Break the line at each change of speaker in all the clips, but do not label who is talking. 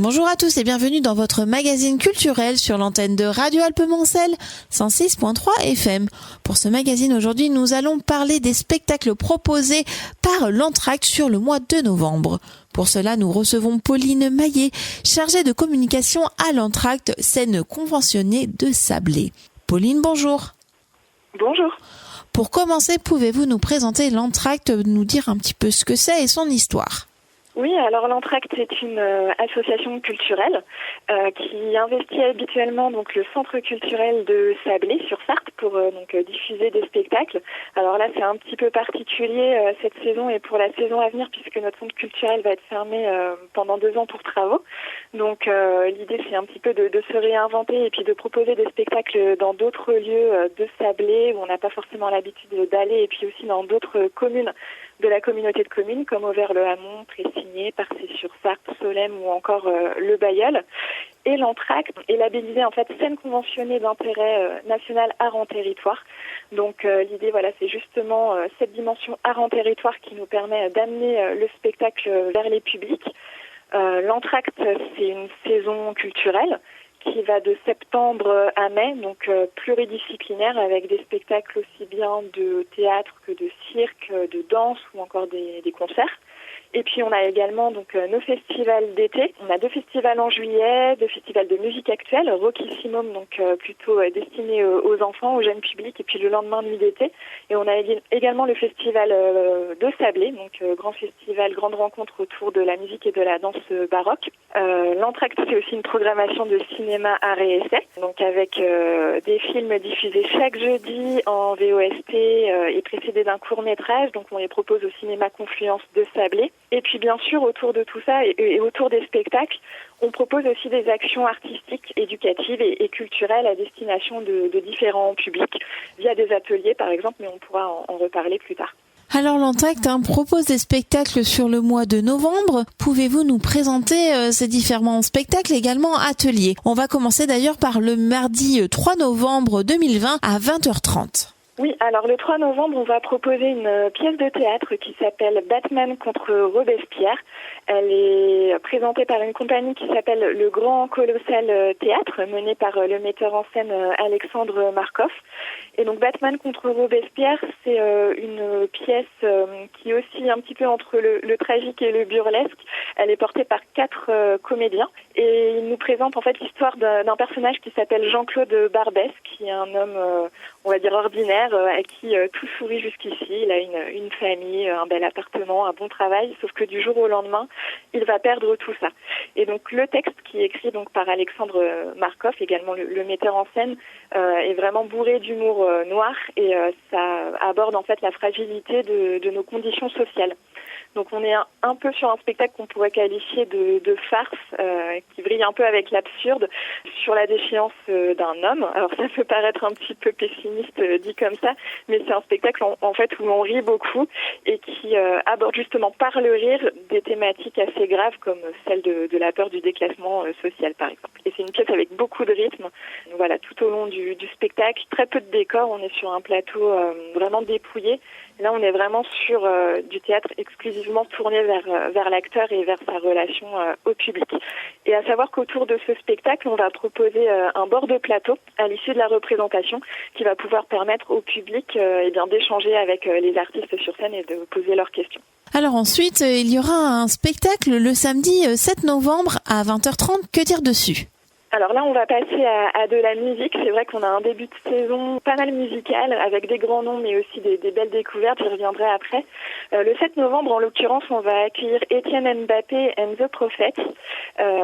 Bonjour à tous et bienvenue dans votre magazine culturel sur l'antenne de Radio Alpes-Mancel 106.3 FM. Pour ce magazine aujourd'hui, nous allons parler des spectacles proposés par l'Entracte sur le mois de novembre. Pour cela, nous recevons Pauline Maillet, chargée de communication à l'Entracte, scène conventionnée de Sablé. Pauline, bonjour.
Bonjour.
Pour commencer, pouvez-vous nous présenter l'Entracte, nous dire un petit peu ce que c'est et son histoire ?
Oui, alors l'Entracte est une association culturelle qui investit habituellement donc le centre culturel de Sablé sur Sarthe pour diffuser des spectacles. Alors là, c'est un petit peu particulier cette saison et pour la saison à venir puisque notre centre culturel va être fermé pendant 2 ans pour travaux. Donc l'idée, c'est un petit peu de se réinventer et puis de proposer des spectacles dans d'autres lieux de Sablé où on n'a pas forcément l'habitude d'aller et puis aussi dans d'autres communes de la communauté de communes comme Auvers-le-Hamon, Pressigné, Parçay-sur-Sarthe, Solesmes ou encore le Bailleul. Et l'Entracte est labellisé en fait scène conventionnée d'intérêt national art en territoire. Donc l'idée c'est justement cette dimension art en territoire qui nous permet d'amener le spectacle vers les publics. L'Entracte, c'est une saison culturelle qui va de septembre à mai, donc pluridisciplinaire avec des spectacles aussi bien de théâtre que de cirque, de danse ou encore des concerts. Et puis on a également nos festivals d'été. On a 2 festivals en juillet, 2 festivals de musique actuelle, Rockissimum plutôt destiné aux enfants, aux jeunes publics, et puis le lendemain nuit d'été. Et on a également le festival de Sablé, grand festival, grande rencontre autour de la musique et de la danse baroque. L'Entracte, c'est aussi une programmation de cinéma art et essai, donc avec des films diffusés chaque jeudi en VOST et précédés d'un court-métrage. Donc on les propose au cinéma Confluence de Sablé. Et puis bien sûr, autour de tout ça et autour des spectacles, on propose aussi des actions artistiques, éducatives et culturelles à destination de différents publics, via des ateliers par exemple, mais on pourra en reparler plus tard.
Alors l'Entracte propose des spectacles sur le mois de novembre. Pouvez-vous nous présenter ces différents spectacles, également ateliers ? On va commencer d'ailleurs par le mardi 3 novembre 2020 à 20h30.
Oui, alors le 3 novembre, on va proposer une pièce de théâtre qui s'appelle Batman contre Robespierre. Elle est présentée par une compagnie qui s'appelle le Grand Colossal Théâtre, menée par le metteur en scène Alexandre Marcof. Et donc Batman contre Robespierre, c'est une pièce qui oscille un petit peu entre le tragique et le burlesque. Elle est portée par 4 comédiens et il nous présente en fait l'histoire d'un personnage qui s'appelle Jean-Claude Barbès, qui est un homme, on va dire ordinaire, à qui tout sourit jusqu'ici. Il a une famille, un bel appartement, un bon travail, sauf que du jour au lendemain, il va perdre tout ça. Et donc le texte qui est écrit donc par Alexandre Marcof, également le metteur en scène, est vraiment bourré d'humour noir et ça aborde en fait la fragilité de nos conditions sociales. Donc on est un peu sur un spectacle qu'on pourrait qualifier de farce, qui brille un peu avec l'absurde sur la déchéance d'un homme. Alors ça peut paraître un petit peu pessimiste dit comme ça, mais c'est un spectacle en fait où l'on rit beaucoup et qui aborde justement par le rire des thématiques assez graves comme celle de la peur du déclassement social par exemple. Et c'est une pièce avec beaucoup de rythme. Voilà, tout au long du spectacle, très peu de décors, on est sur un plateau vraiment dépouillé. Là, on est vraiment sur du théâtre exclusivement tourné vers l'acteur et vers sa relation au public. Et à savoir qu'autour de ce spectacle, on va proposer un bord de plateau à l'issue de la représentation qui va pouvoir permettre au public d'échanger avec les artistes sur scène et de poser leurs questions.
Alors ensuite, il y aura un spectacle le samedi 7 novembre à 20h30. Que dire dessus ?
Alors là, on va passer à de la musique. C'est vrai qu'on a un début de saison pas mal musical, avec des grands noms, mais aussi des belles découvertes. J'y reviendrai après. Le 7 novembre, en l'occurrence, on va accueillir Étienne Mbappé and the Prophets,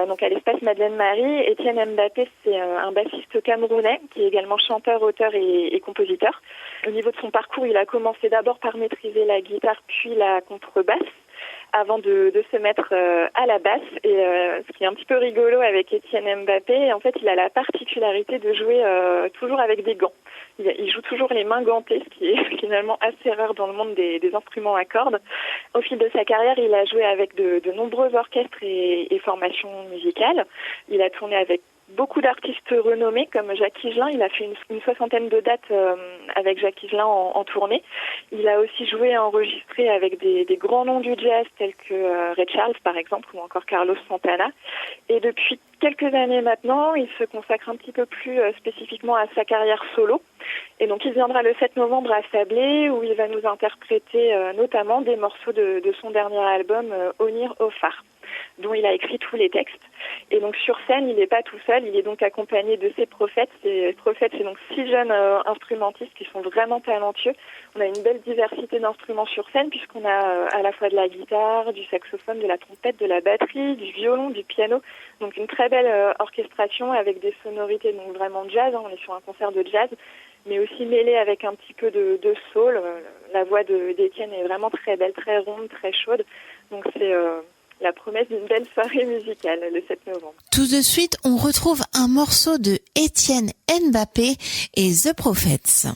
donc à l'espace Madeleine-Marie. Étienne Mbappé, c'est un bassiste camerounais qui est également chanteur, auteur et compositeur. Au niveau de son parcours, il a commencé d'abord par maîtriser la guitare, puis la contrebasse, avant de se mettre à la basse. Et ce qui est un petit peu rigolo avec Étienne Mbappé, en fait, il a la particularité de jouer toujours avec des gants. Il joue toujours les mains gantées, ce qui est finalement assez rare dans le monde des instruments à cordes. Au fil de sa carrière, il a joué avec de nombreux orchestres et formations musicales. Il a tourné avec beaucoup d'artistes renommés comme Jacques Higelin. Il a fait une soixantaine de dates avec Jacques Higelin en tournée. Il a aussi joué et enregistré avec des grands noms du jazz tels que Ray Charles par exemple ou encore Carlos Santana. Et depuis quelques années maintenant, il se consacre un petit peu plus spécifiquement à sa carrière solo. Et donc il viendra le 7 novembre à Sablé où il va nous interpréter notamment des morceaux de son dernier album Onir Ofar, dont il a écrit tous les textes. Et donc sur scène, il n'est pas tout seul, il est donc accompagné de ses prophètes. Ces prophètes, c'est donc 6 jeunes instrumentistes qui sont vraiment talentueux. On a une belle diversité d'instruments sur scène puisqu'on a à la fois de la guitare, du saxophone, de la trompette, de la batterie, du violon, du piano. Donc une très belle orchestration avec des sonorités donc vraiment jazz. On est sur un concert de jazz, mais aussi mêlé avec un petit peu de soul. La voix d'Étienne est vraiment très belle, très ronde, très chaude. Donc c'est la promesse d'une belle soirée musicale le 7 novembre.
Tout de suite, on retrouve un morceau de Étienne Mbappé et The Prophets.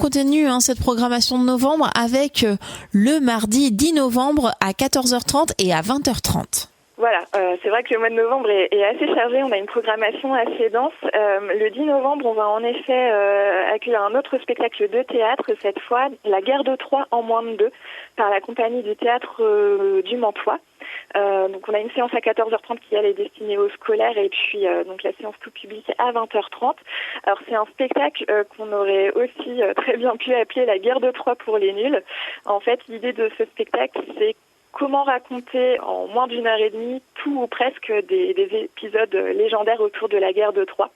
continue cette programmation de novembre avec le mardi 10 novembre à 14h30 et à 20h30.
Voilà, c'est vrai que le mois de novembre est assez chargé, on a une programmation assez dense. Le 10 novembre, on va en effet accueillir un autre spectacle de théâtre, cette fois La guerre de Troie en moins de 2, par la compagnie du théâtre du Mantois. Donc on a une séance à 14h30 qui elle est destinée aux scolaires et puis donc la séance tout public à 20h30. Alors c'est un spectacle qu'on aurait aussi très bien pu appeler La guerre de Troie pour les nuls. En fait, l'idée de ce spectacle, c'est comment raconter en moins d'une heure et demie tout ou presque des épisodes légendaires autour de la guerre de Troie.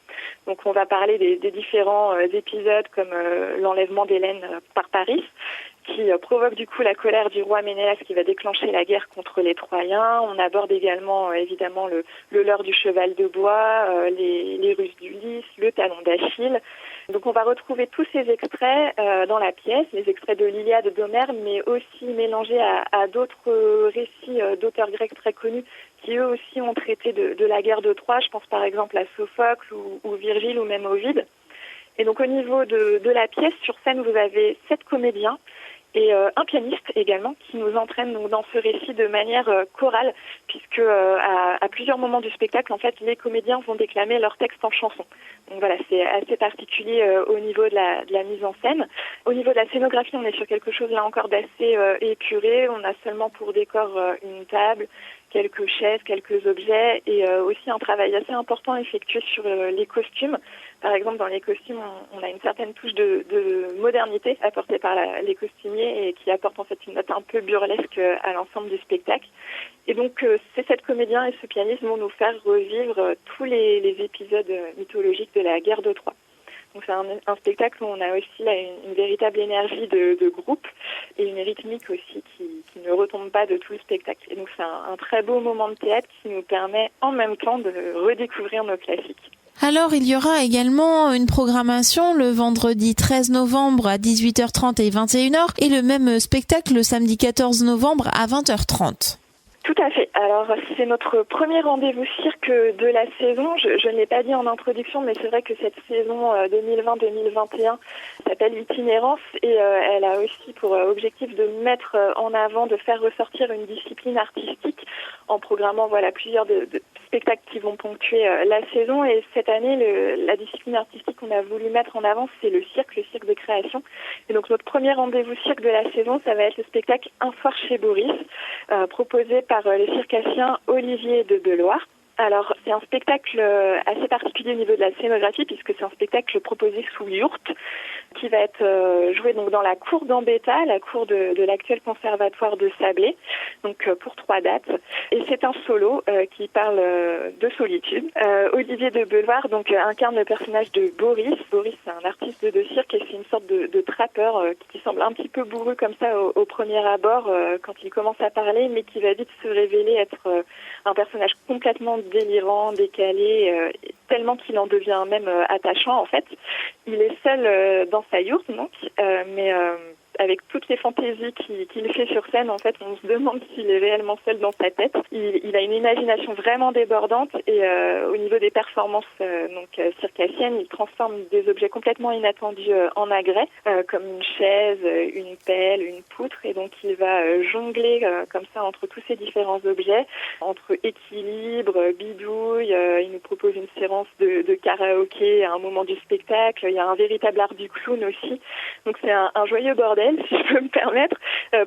Donc on va parler des différents épisodes comme l'enlèvement d'Hélène par Paris, qui provoque du coup la colère du roi Ménélas qui va déclencher la guerre contre les Troyens. On aborde également évidemment le leurre du cheval de bois, les ruses d'Ulysse, le talon d'Achille. Donc on va retrouver tous ces extraits dans la pièce, les extraits de l'Iliade d'Homère, mais aussi mélangés à d'autres récits d'auteurs grecs très connus qui eux aussi ont traité de la guerre de Troie. Je pense par exemple à Sophocle ou Virgile ou même Ovide. Et donc au niveau de la pièce, sur scène, vous avez 7 comédiens et un pianiste également qui nous entraîne donc dans ce récit de manière chorale, puisque à plusieurs moments du spectacle, en fait, les comédiens vont déclamer leur texte en chanson. Donc voilà, c'est assez particulier au niveau de la mise en scène. Au niveau de la scénographie, on est sur quelque chose là encore d'assez épuré. On a seulement pour décor une table, quelques chaises, quelques objets et aussi un travail assez important effectué sur les costumes. Par exemple, dans les costumes, on a une certaine touche de modernité apportée par les costumiers et qui apporte en fait une note un peu burlesque à l'ensemble du spectacle. Et donc, ces 7 comédiens et ce pianiste vont nous faire revivre tous les épisodes mythologiques de la guerre de Troie. Donc c'est un spectacle où on a aussi là une véritable énergie de groupe et une rythmique aussi qui ne retombe pas de tout le spectacle. Et donc c'est un très beau moment de théâtre qui nous permet en même temps de redécouvrir nos classiques.
Alors, il y aura également une programmation le vendredi 13 novembre à 18h30 et 21h et le même spectacle le samedi 14 novembre à 20h30.
Tout à fait. Alors, c'est notre premier rendez-vous cirque de la saison. Je ne l'ai pas dit en introduction, mais c'est vrai que cette saison 2020-2021 s'appelle Itinérance et elle a aussi pour objectif de mettre en avant, de faire ressortir une discipline artistique en programmant plusieurs de spectacles qui vont ponctuer la saison. Et cette année, la discipline artistique qu'on a voulu mettre en avant, c'est le cirque de création. Et donc, notre premier rendez-vous cirque de la saison, ça va être le spectacle Un soir chez Boris, proposé par le circassien Olivier de Beloir. Alors, c'est un spectacle assez particulier au niveau de la scénographie puisque c'est un spectacle proposé sous yourte qui va être joué donc dans la cour d'Ambetta, la cour de l'actuel conservatoire de Sablé, donc pour 3 dates. Et c'est un solo qui parle de solitude. Olivier de Beloir donc incarne le personnage de Boris. Boris, c'est un artiste de cirque et c'est une sorte de trappeur qui semble un petit peu bourru comme ça au premier abord quand il commence à parler, mais qui va vite se révéler être un personnage complètement délirant, décalé, tellement qu'il en devient même attachant en fait. Il est seul dans sa yourte donc, mais avec toutes les fantaisies qu'il fait sur scène, en fait, on se demande s'il est réellement seul dans sa tête. Il a une imagination vraiment débordante et au niveau des performances circassiennes, il transforme des objets complètement inattendus en agrès, comme une chaise, une pelle, une poutre, et donc il va jongler comme ça entre tous ces différents objets, entre équilibre, bidouille. Il nous propose une séance de karaoké à un moment du spectacle. Il y a un véritable art du clown aussi. Donc c'est un joyeux bordel, si je peux me permettre,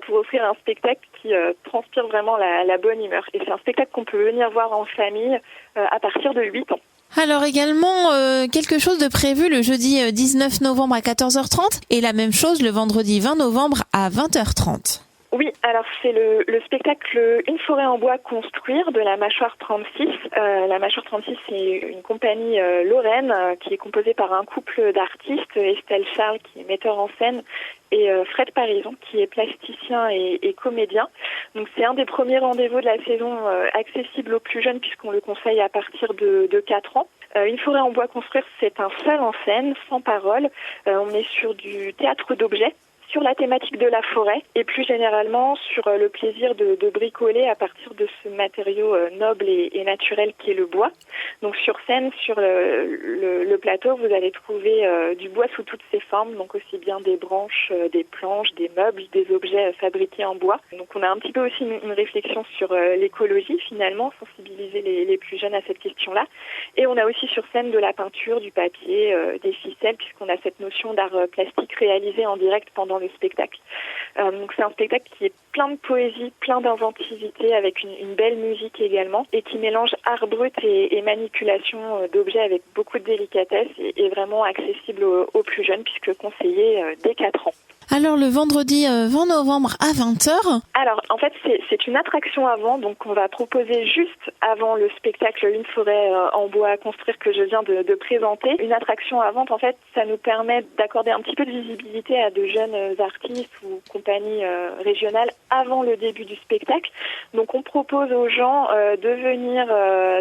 pour offrir un spectacle qui transpire vraiment la bonne humeur. Et c'est un spectacle qu'on peut venir voir en famille à partir de 8 ans.
Alors également, quelque chose de prévu le jeudi 19 novembre à 14h30 et la même chose le vendredi 20 novembre à 20h30.
Oui, alors c'est le spectacle Une forêt en bois construire de la Mâchoire 36. La Mâchoire 36, c'est une compagnie lorraine qui est composée par un couple d'artistes, Estelle Charles qui est metteur en scène et Fred Parison qui est plasticien et comédien. Donc c'est un des premiers rendez-vous de la saison accessible aux plus jeunes puisqu'on le conseille à partir de 4 ans. Une forêt en bois construire, c'est un seul en scène, sans parole. On est sur du théâtre d'objets, sur la thématique de la forêt et plus généralement sur le plaisir de bricoler à partir de ce matériau noble et naturel qui est le bois. Donc sur scène, sur le plateau, vous allez trouver du bois sous toutes ses formes, donc aussi bien des branches, des planches, des meubles, des objets fabriqués en bois. Donc on a un petit peu aussi une réflexion sur l'écologie finalement, sensibiliser les plus jeunes à cette question-là. Et on a aussi sur scène de la peinture, du papier, des ficelles, puisqu'on a cette notion d'art plastique réalisé en direct pendant le spectacle. Donc c'est un spectacle qui est plein de poésie, plein d'inventivité, avec une belle musique également, et qui mélange art brut et manipulation d'objets avec beaucoup de délicatesse et vraiment accessible aux plus jeunes, puisque conseillé dès 4 ans.
Alors le vendredi 20 novembre à 20h.
Alors en fait c'est une attraction avant, donc on va proposer juste avant le spectacle Une forêt en bois à construire que je viens de présenter. Une attraction avant, en fait ça nous permet d'accorder un petit peu de visibilité à de jeunes artistes ou compagnies régionales avant le début du spectacle. Donc on propose aux gens de venir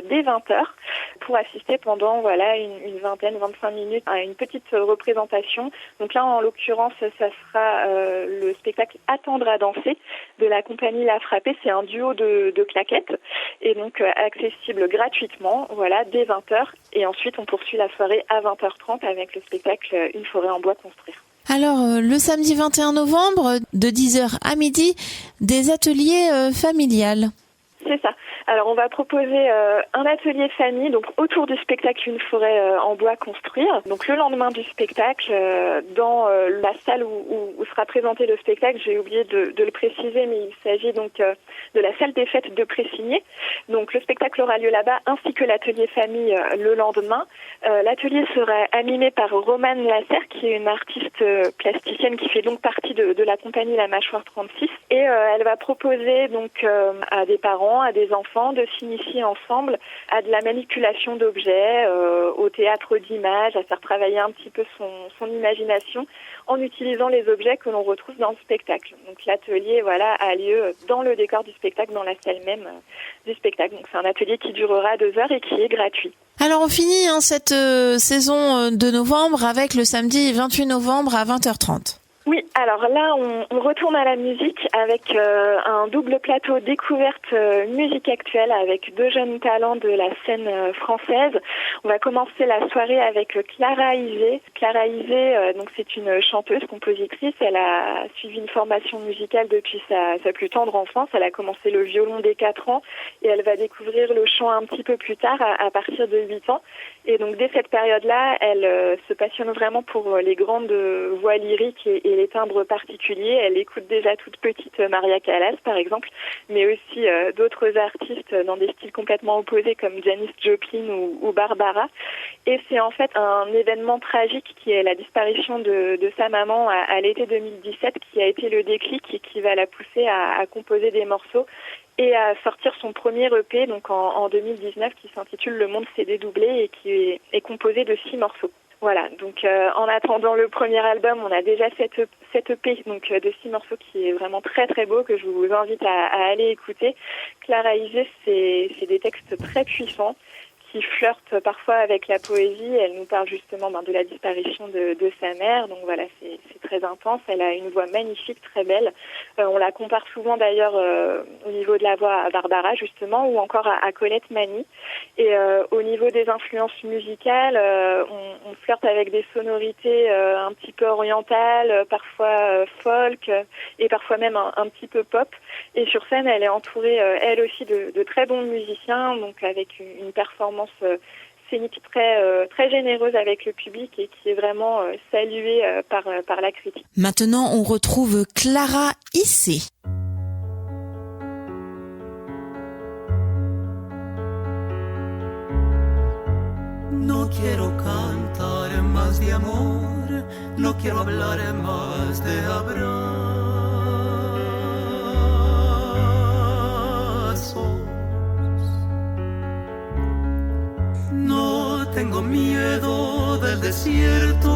dès 20h pour assister pendant une vingtaine, 25 minutes à une petite représentation. Donc là en l'occurrence ça sera le spectacle Attendre à danser de la compagnie La Frappée. C'est un duo de claquettes et donc accessible gratuitement, dès 20h. Et ensuite, on poursuit la soirée à 20h30 avec le spectacle Une forêt en bois construire.
Alors, le samedi 21 novembre, de 10h à midi, des ateliers familiales.
C'est ça. Alors on va proposer un atelier famille donc autour du spectacle Une forêt en bois construire. Donc le lendemain du spectacle, dans la salle où sera présenté le spectacle, j'ai oublié de le préciser, mais il s'agit donc de la salle des fêtes de Pressigné. Donc le spectacle aura lieu là-bas ainsi que l'atelier famille le lendemain. L'atelier sera animé par Romane Lasserre, qui est une artiste plasticienne qui fait donc partie de la compagnie La Mâchoire 36, et elle va proposer donc à des parents, à des enfants de s'initier ensemble à de la manipulation d'objets, au théâtre d'images, à faire travailler un petit peu son imagination en utilisant les objets que l'on retrouve dans le spectacle. Donc l'atelier a lieu dans le décor du spectacle, dans la salle même du spectacle. Donc c'est un atelier qui durera 2 heures et qui est gratuit. Alors
on finit cette saison de novembre avec le samedi 28 novembre à 20h30.
Oui, alors là, on retourne à la musique avec un double plateau découverte musique actuelle avec 2 jeunes talents de la scène française. On va commencer la soirée avec Clara Isé. Clara Isé, donc c'est une chanteuse, compositrice. Elle a suivi une formation musicale depuis sa plus tendre enfance. Elle a commencé le violon dès 4 ans et elle va découvrir le chant un petit peu plus tard, à partir de 8 ans. Et donc dès cette période-là, elle se passionne vraiment pour les grandes voix lyriques et les timbres particuliers. Elle écoute déjà toute petite Maria Callas, par exemple, mais aussi d'autres artistes dans des styles complètement opposés comme Janis Joplin ou Barbara. Et c'est en fait un événement tragique qui est la disparition de sa maman à l'été 2017 qui a été le déclic et qui va la pousser à composer des morceaux et à sortir son premier EP donc en 2019 qui s'intitule Le Monde s'est dédoublé et qui est composé de 6 morceaux. Voilà, donc en attendant le premier album, on a déjà cette EP donc de 6 morceaux qui est vraiment très très beau, que je vous invite à aller écouter. Clara Isé, c'est des textes très puissants qui flirte parfois avec la poésie. Elle nous parle justement de la disparition de sa mère. Donc voilà, c'est très intense. Elle a une voix magnifique, très belle. On la compare souvent d'ailleurs au niveau de la voix à Barbara justement, ou encore à Colette Mani. Et au niveau des influences musicales, on flirte avec des sonorités un petit peu orientales, parfois folk, et parfois même un petit peu pop. Et sur scène, elle est entourée, elle aussi, de très bons musiciens, donc avec une performance scénique très généreuse avec le public et qui est vraiment saluée par la critique.
Maintenant, on retrouve Clara Isé.
No quiero cantar más de amor, no quiero hablar más de abrazos. No tengo miedo del desierto,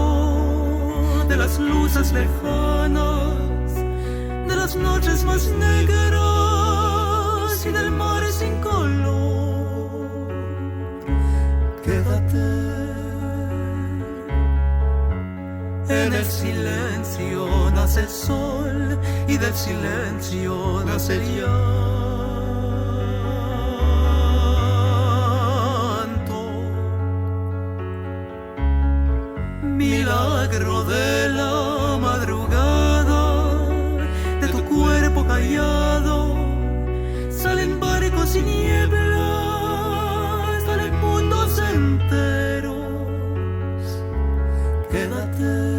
de las luces lejanas, de las noches más negras y del mar sin color. Quédate En el silencio nace el sol y del silencio nace el llanto. Milagro de la madrugada, de tu cuerpo callado, salen barcos y nieblas, salen mundos enteros. Quédate.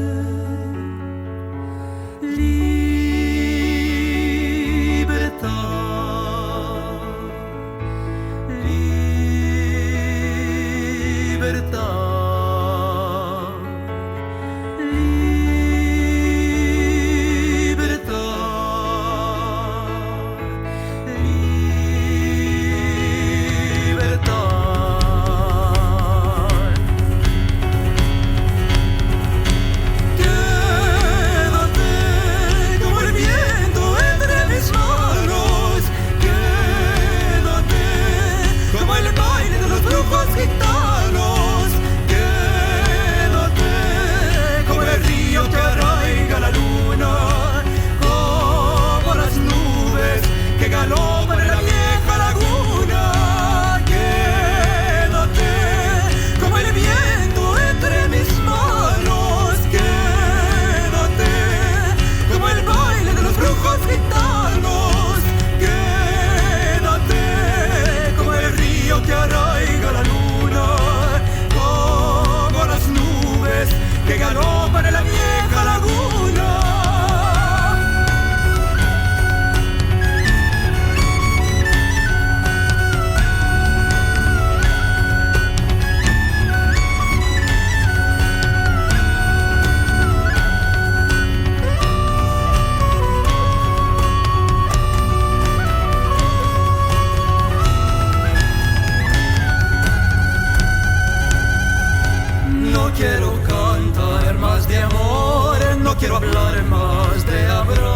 Quiero hablar más de abrazos.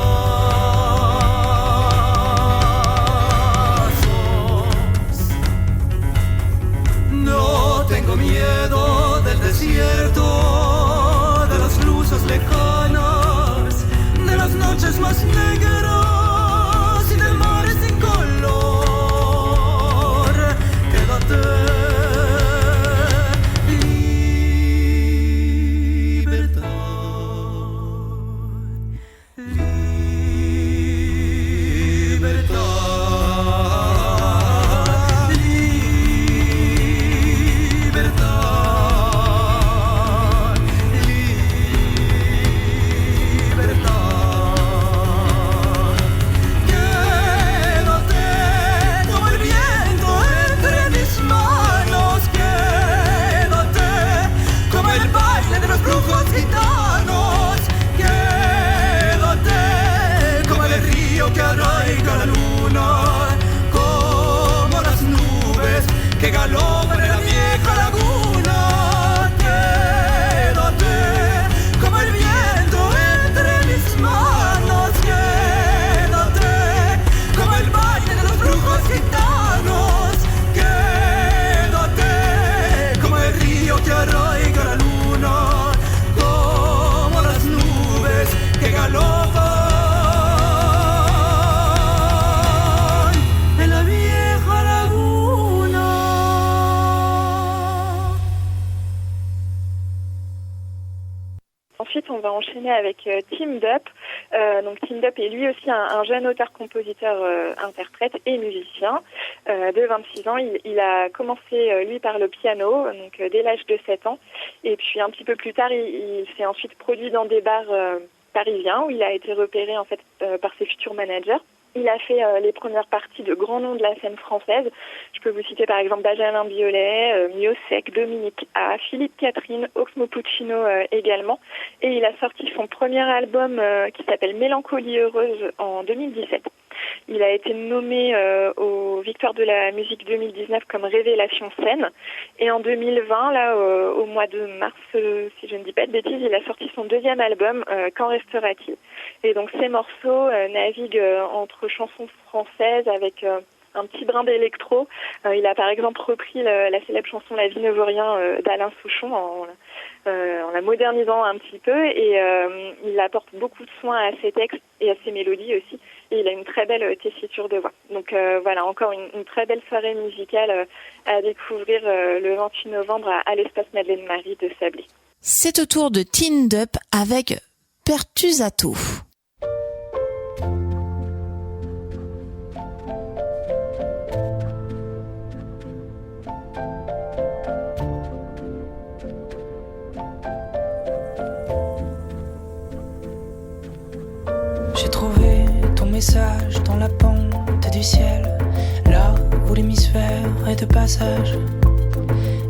No tengo miedo del desierto, de las luces lejanas, de las noches más negras y del mar sin color. Quédate. Que galopan en la vieja laguna. Quédate como el viento entre mis manos. Quédate como el baile de los brujos gitanos. Quédate como el río que arraiga la luna, como las nubes que galopan en la vieja laguna.
Ensuite, on va enchaîner avec Tim Dup. Donc Tim Dup est lui aussi un jeune auteur-compositeur, interprète et musicien de 26 ans. Il a commencé, lui, par le piano, donc dès l'âge de 7 ans. Et puis un petit peu plus tard, il s'est ensuite produit dans des bars parisiens où il a été repéré en fait par ses futurs managers. Il a fait les premières parties de grands noms de la scène française. Je peux vous citer par exemple Benjamin Biolay, Miossec, Dominique A, Philippe Catherine, Oxmo Puccino également. Et il a sorti son premier album qui s'appelle Mélancolie heureuse en 2017. Il a été nommé aux Victoires de la musique 2019 comme révélation scène. Et en 2020, là, au mois de mars, si je ne dis pas de bêtises, il a sorti son deuxième album, Qu'en restera-t-il ? Et donc ces morceaux naviguent entre chansons françaises avec un petit brin d'électro. Il a par exemple repris la célèbre chanson La vie ne vaut rien d'Alain Souchon en la modernisant un petit peu, et il apporte beaucoup de soin à ses textes et à ses mélodies aussi, et il a une très belle tessiture de voix. Donc voilà, encore une très belle soirée musicale à découvrir le 28 novembre à l'espace Madeleine-Marie de Sablé.
C'est au tour de Teen Dup avec Pertusato.
J'ai trouvé ton message dans la pente du ciel, là où l'hémisphère est de passage,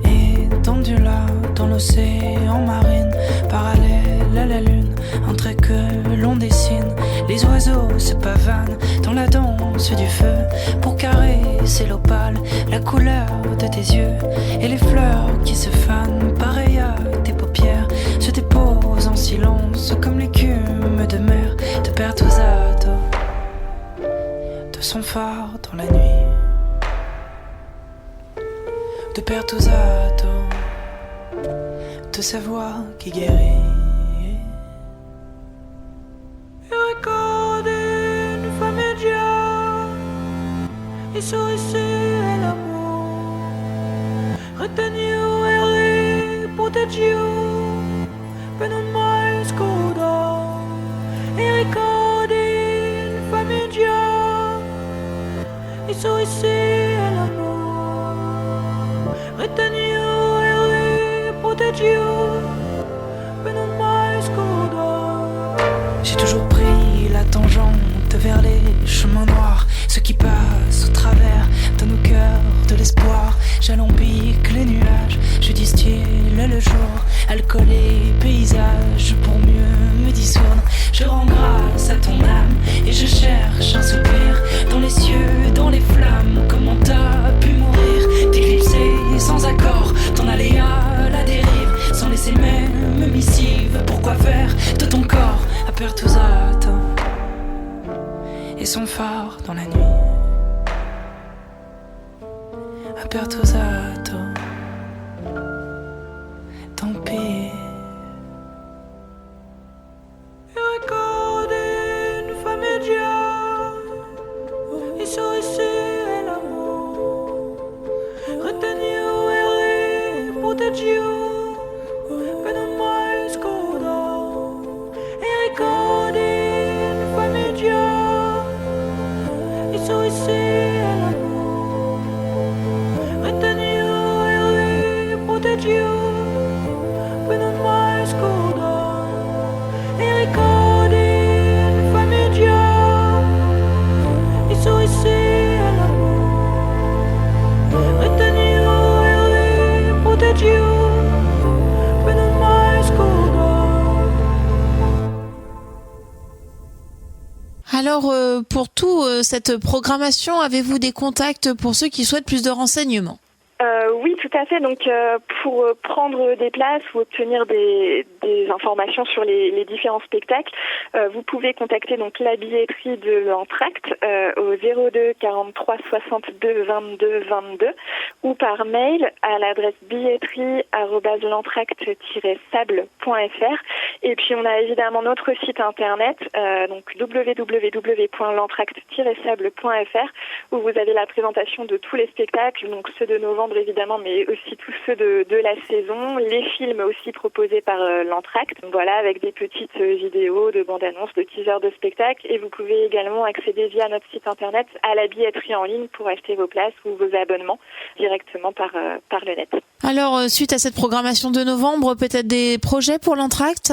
étendu là dans l'océan marine, parallèle à la lune, un trait que l'on dessine. Les oiseaux se pavanent dans la danse du feu pour caresser l'opale, la couleur de tes yeux, et les fleurs qui se fanent pareil à tes paupières se déposent en silence comme l'écume de mer de Pertusato, de son phare dans la nuit, de Pertusato, de sa voix qui guérit. Ricordi famiglia, i sorrisi e l'amore, retenivo e riproteggivo per non mai scordare. I ricordi famiglia, i sorrisi e l'amore, retenivo e riproteggivo per non mai scordare. J'ai toujours pris la tangente vers les chemins noirs, ceux qui passent au travers de nos cœurs de l'espoir. J'alambique les nuages, je distille le jour, alcool et paysage pour mieux me dissoudre. Je rends grâce à ton âme et je cherche un soupir dans les cieux, dans les flammes. Comment t'as pu mourir, t'éclipser sans accord, t'en aller à la dérive, sans laisser même missive. Pourquoi faire de ton corps à Pertusato et son phare dans la nuit, à Pertusato, tant pis. Ricordi une famiglia, i sorrisi e l'amore, retenivo e riproteggivo per non mai scordare. I ricordi une famiglia, i sorrisi e l'amore, retenivo e riproteggivo per non mai scordare. I ricordi une famiglia, i sorrisi e l'amore, retenivo e riproteggivo per non mai scordare.
Alors, pour cette programmation, avez-vous des contacts pour ceux qui souhaitent plus de renseignements ?
Oui, tout à fait. Donc, pour prendre des places ou obtenir des informations sur les différents spectacles, vous pouvez contacter donc la billetterie de l'Entracte au 02 43 62 22 22 ou par mail à l'adresse billetterie@l'entracte-sable.fr. Et puis, on a évidemment notre site internet, donc www.l'entracte-sable.fr, où vous avez la présentation de tous les spectacles, donc ceux de novembre évidemment, mais aussi tous ceux de la saison, les films aussi proposés par l'Entracte, voilà, avec des petites vidéos de bandes-annonces, de teasers de spectacles, et vous pouvez également accéder via notre site internet à la billetterie en ligne pour acheter vos places ou vos abonnements directement par le net.
Alors, suite à cette programmation de novembre, peut-être des projets pour l'Entracte ?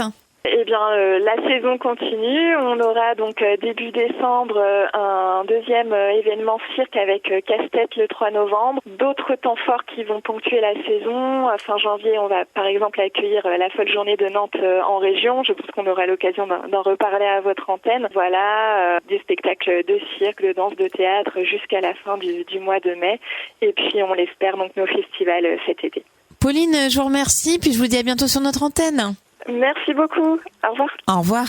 Eh bien, la saison continue. On aura donc début décembre un deuxième événement cirque avec Casse-Tête le 3 novembre. D'autres temps forts qui vont ponctuer la saison. Fin janvier, on va par exemple accueillir la folle journée de Nantes en région. Je pense qu'on aura l'occasion d'en reparler à votre antenne. Voilà, des spectacles de cirque, de danse, de théâtre jusqu'à la fin du mois de mai. Et puis, on l'espère, donc nos festivals cet été.
Pauline, je vous remercie, puis je vous dis à bientôt sur notre antenne.
Merci beaucoup. Au revoir.
Au revoir.